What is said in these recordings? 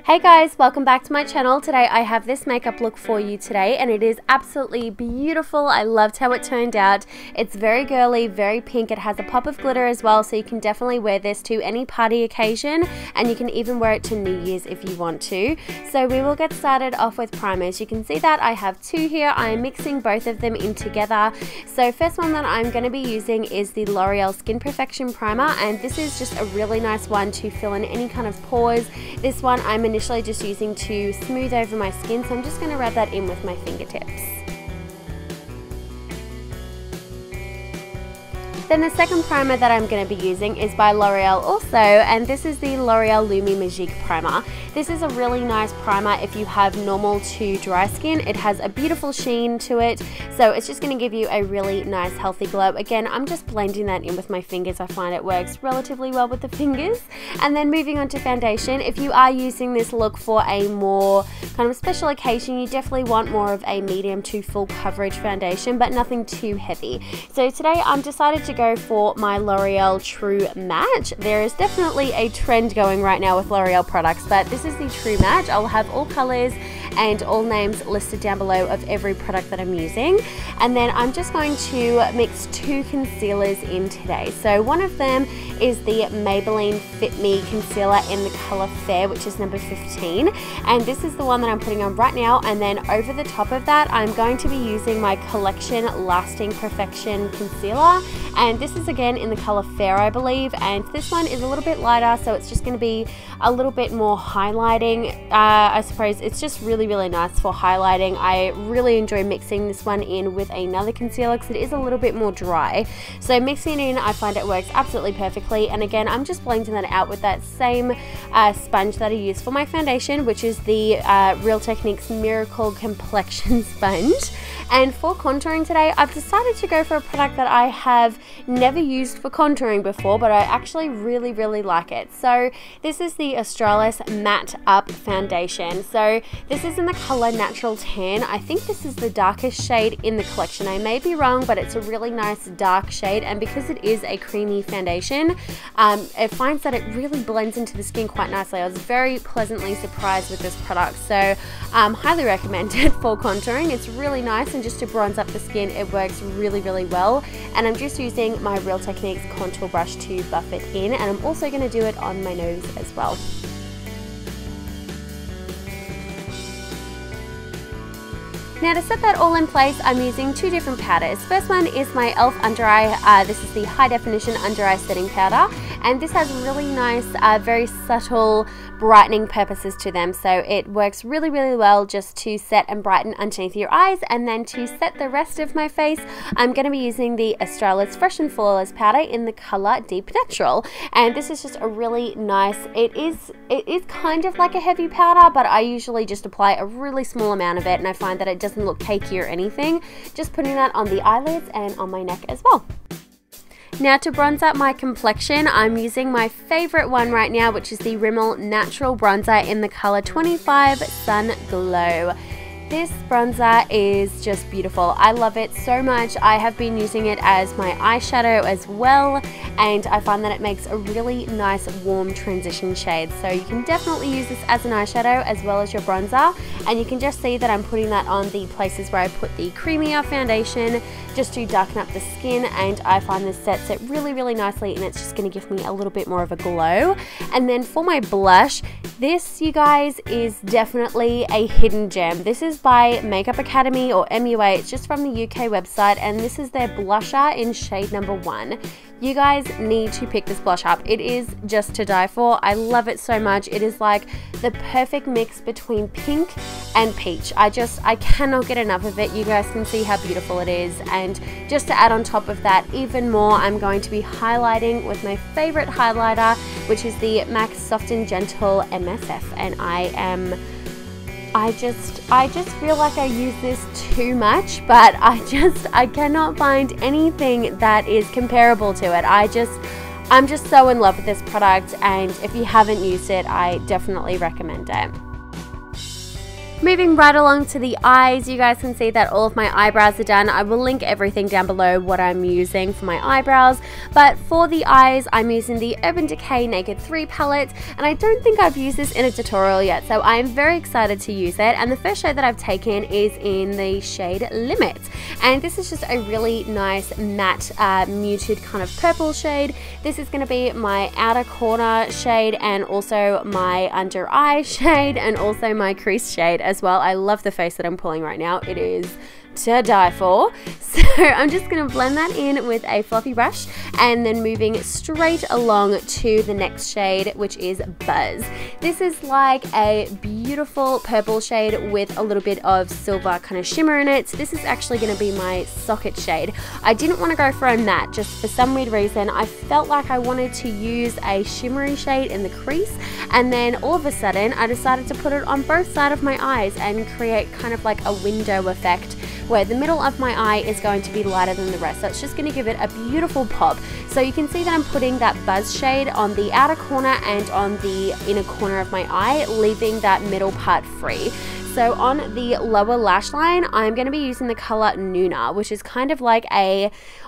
Hey guys, welcome back to my channel. Today I have this makeup look for you today and it is absolutely beautiful. I loved how it turned out. It's very girly, very pink. It has a pop of glitter as well, so you can definitely wear this to any party occasion and you can even wear it to New Year's if you want to. So we will get started off with primers. You can see that I have two here. I am mixing both of them in together. So first one that I'm going to be using is the L'Oreal Skin Perfection Primer, and this is just a really nice one to fill in any kind of pores. This one I'm initially just using to smooth over my skin, so I'm just going to rub that in with my fingertips. Then the second primer that I'm going to be using is by L'Oreal also, and this is the L'Oreal Lumi Magique Primer. This is a really nice primer if you have normal to dry skin. It has a beautiful sheen to it, so it's just going to give you a really nice healthy glow. Again, I'm just blending that in with my fingers. I find it works relatively well with the fingers. And then moving on to foundation, if you are using this look for a more kind of special occasion, you definitely want more of a medium to full coverage foundation, but nothing too heavy. So today I'm decided to go for my L'Oreal True Match. There is definitely a trend going right now with L'Oreal products, but this is the True Match. I'll have all colors and all names listed down below of every product that I'm using. And then I'm just going to mix two concealers in today. So one of them is the Maybelline Fit Me Concealer in the color Fair, which is number 15. And this is the one that I'm putting on right now. And then over the top of that, I'm going to be using my Collection Lasting Perfection Concealer. And this is again in the color Fair, I believe. And this one is a little bit lighter, so it's just going to be a little bit more highlighting. I suppose it's just really nice for highlighting. I really enjoy mixing this one in with another concealer because it is a little bit more dry. So mixing it in, I find it works absolutely perfectly. And again, I'm just blending that out with that same sponge that I use for my foundation, which is the Real Techniques Miracle Complexion Sponge. And for contouring today, I've decided to go for a product that I have never used for contouring before, but I actually really like it. So this is the Australis Matte Up Foundation. So this is in the color Natural Tan. I think this is the darkest shade in the collection. I may be wrong, but it's a really nice dark shade, and because it is a creamy foundation, it finds that it really blends into the skin quite nicely. I was very pleasantly surprised with this product, so highly recommend it for contouring. It's really nice, and just to bronze up the skin, it works really well. And I'm just using my Real Techniques contour brush to buff it in, and I'm also going to do it on my nose as well. Now to set that all in place, I'm using two different powders. First one is my e.l.f. Under Eye. This is the High Definition Under Eye Setting Powder, and this has really nice, very subtle brightening purposes to them. So it works really well just to set and brighten underneath your eyes. And then to set the rest of my face, I'm going to be using the Australis Fresh and Flawless powder in the color Deep Natural. And this is just a really nice, it is kind of like a heavy powder, but I usually just apply a really small amount of it, and I find that it doesn't look cakey or anything. Just putting that on the eyelids and on my neck as well. Now to bronze up my complexion, I'm using my favorite one right now, which is the Rimmel Natural Bronzer in the color 25 Sun Glow. This bronzer is just beautiful. I love it so much. I have been using it as my eyeshadow as well, and I find that it makes a really nice warm transition shade. So you can definitely use this as an eyeshadow as well as your bronzer, and you can just see that I'm putting that on the places where I put the creamier foundation just to darken up the skin, and I find this sets it really nicely, and it's just going to give me a little bit more of a glow. And then for my blush, this, you guys, is definitely a hidden gem. This is by Makeup Academy or MUA. It's just from the UK website, and this is their blusher in shade number 1. You guys need to pick this blush up. It is just to die for. I love it so much. It is like the perfect mix between pink and peach. I cannot get enough of it. You guys can see how beautiful it is. And just to add on top of that even more, I'm going to be highlighting with my favorite highlighter, which is the MAC Soft and Gentle MSF. And I just feel like I use this too much, but I cannot find anything that is comparable to it. I'm just so in love with this product, and if you haven't used it, I definitely recommend it. Moving right along to the eyes, you guys can see that all of my eyebrows are done. I will link everything down below what I'm using for my eyebrows, but for the eyes I'm using the Urban Decay Naked 3 palette, and I don't think I've used this in a tutorial yet, so I am very excited to use it. And the first shade that I've taken is in the shade Limit, and this is just a really nice matte muted kind of purple shade. This is going to be my outer corner shade and also my under eye shade and also my crease shade as well. I love the face that I'm pulling right now. It is to die for. So I'm just going to blend that in with a fluffy brush and then moving straight along to the next shade, which is Buzz. This is like a beautiful purple shade with a little bit of silver kind of shimmer in it. So this is actually going to be my socket shade. I didn't want to go for a matte, just for some weird reason I felt like I wanted to use a shimmery shade in the crease, and then all of a sudden I decided to put it on both sides of my eyes and create kind of like a window effect where the middle of my eye is going to be lighter than the rest. So it's just going to give it a beautiful pop. So you can see that I'm putting that Buzz shade on the outer corner and on the inner corner of my eye, leaving that middle part free. So on the lower lash line, I'm going to be using the color Nuna, which is kind of like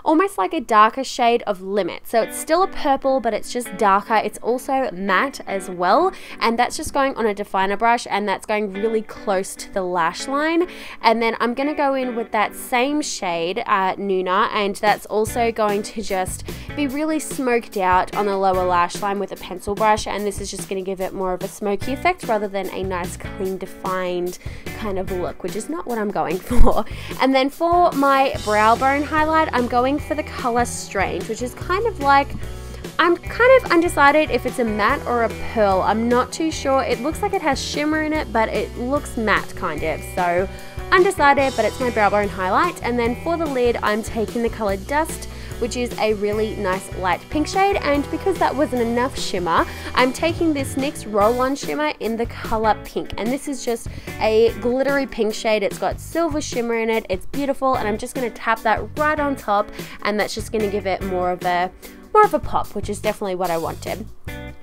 almost like a darker shade of Limit. So it's still a purple, but it's just darker. It's also matte as well, and that's just going on a definer brush, and that's going really close to the lash line. And then I'm going to go in with that same shade, Nuna, and that's also going to just be really smoked out on the lower lash line with a pencil brush, and this is just going to give it more of a smoky effect rather than a nice clean defined kind of look, which is not what I'm going for. And then for my brow bone highlight, I'm going for the color Strange, which is kind of like, I'm kind of undecided if it's a matte or a pearl. I'm not too sure. It looks like it has shimmer in it, but it looks matte kind of. So undecided, but it's my brow bone highlight. And then for the lid, I'm taking the color Dust, which is a really nice light pink shade, and because that wasn't enough shimmer, I'm taking this NYX roll-on shimmer in the color Pink, and this is just a glittery pink shade. It's got silver shimmer in it. It's beautiful, and I'm just going to tap that right on top, and that's just going to give it more of a pop, which is definitely what I wanted.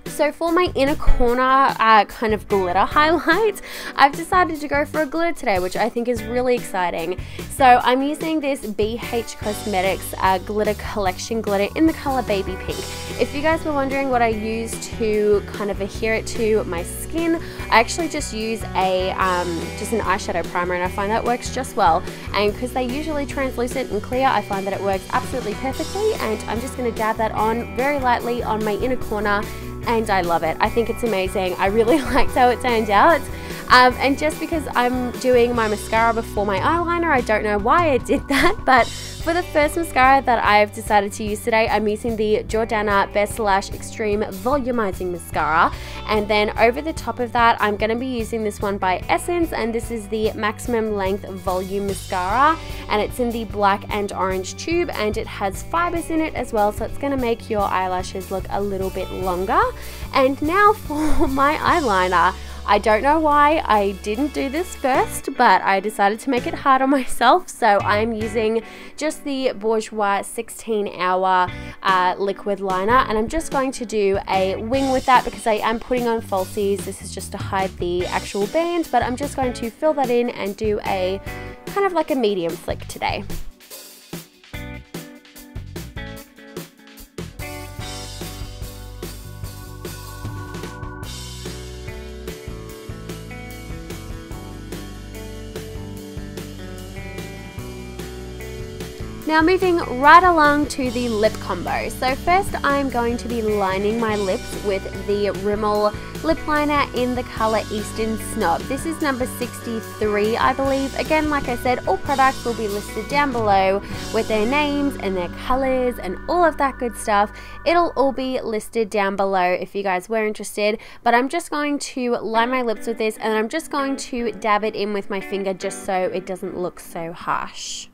So for my inner corner kind of glitter highlight, I've decided to go for a glitter today, which I think is really exciting. So I'm using this BH Cosmetics glitter collection glitter in the color Baby Pink. If you guys were wondering what I use to kind of adhere it to my skin, I actually just use just an eyeshadow primer, and I find that works just well. And because they're usually translucent and clear, I find that it works absolutely perfectly, and I'm just going to dab that on very lightly on my inner corner, and I love it. I think it's amazing. I really liked how it turned out. And just because I'm doing my mascara before my eyeliner, I don't know why I did that, but for the first mascara that I've decided to use today, I'm using the Jordana Best Lash Extreme Volumizing Mascara, and then over the top of that, I'm going to be using this one by Essence, and this is the Maximum Length Volume Mascara, and it's in the black and orange tube, and it has fibers in it as well, so it's going to make your eyelashes look a little bit longer. And now for my eyeliner. I don't know why I didn't do this first, but I decided to make it hard on myself, so I'm using just the Bourjois 16-hour liquid liner, and I'm just going to do a wing with that because I am putting on falsies. This is just to hide the actual band, but I'm just going to fill that in and do a kind of like a medium flick today. Now moving right along to the lip combo. So first I'm going to be lining my lips with the Rimmel lip liner in the color Eastern Snob. This is number 63, I believe. Again, like I said, all products will be listed down below with their names and their colors and all of that good stuff. It'll all be listed down below if you guys were interested, but I'm just going to line my lips with this, and I'm just going to dab it in with my finger just so it doesn't look so harsh.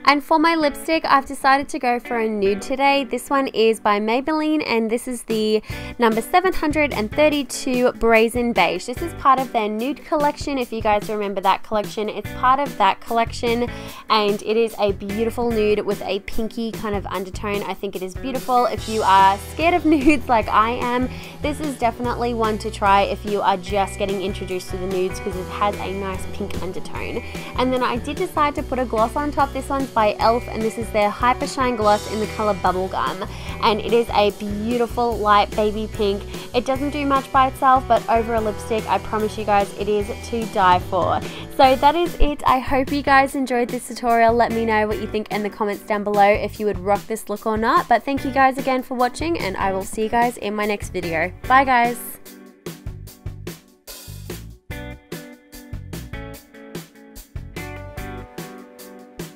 And for my lipstick, I've decided to go for a nude today. This one is by Maybelline, and this is the number 732 Brazen Beige. This is part of their nude collection. If you guys remember that collection, it's part of that collection, and it is a beautiful nude with a pinky kind of undertone. I think it is beautiful. If you are scared of nudes like I am, this is definitely one to try if you are just getting introduced to the nudes, because it has a nice pink undertone. And then I did decide to put a gloss on top. This one's by e.l.f. and this is their Hyper Shine Gloss in the color Bubblegum, and it is a beautiful light baby pink. It doesn't do much by itself, but over a lipstick, I promise you guys, it is to die for. So that is it. I hope you guys enjoyed this tutorial. Let me know what you think in the comments down below if you would rock this look or not. But thank you guys again for watching, and I will see you guys in my next video. Bye guys.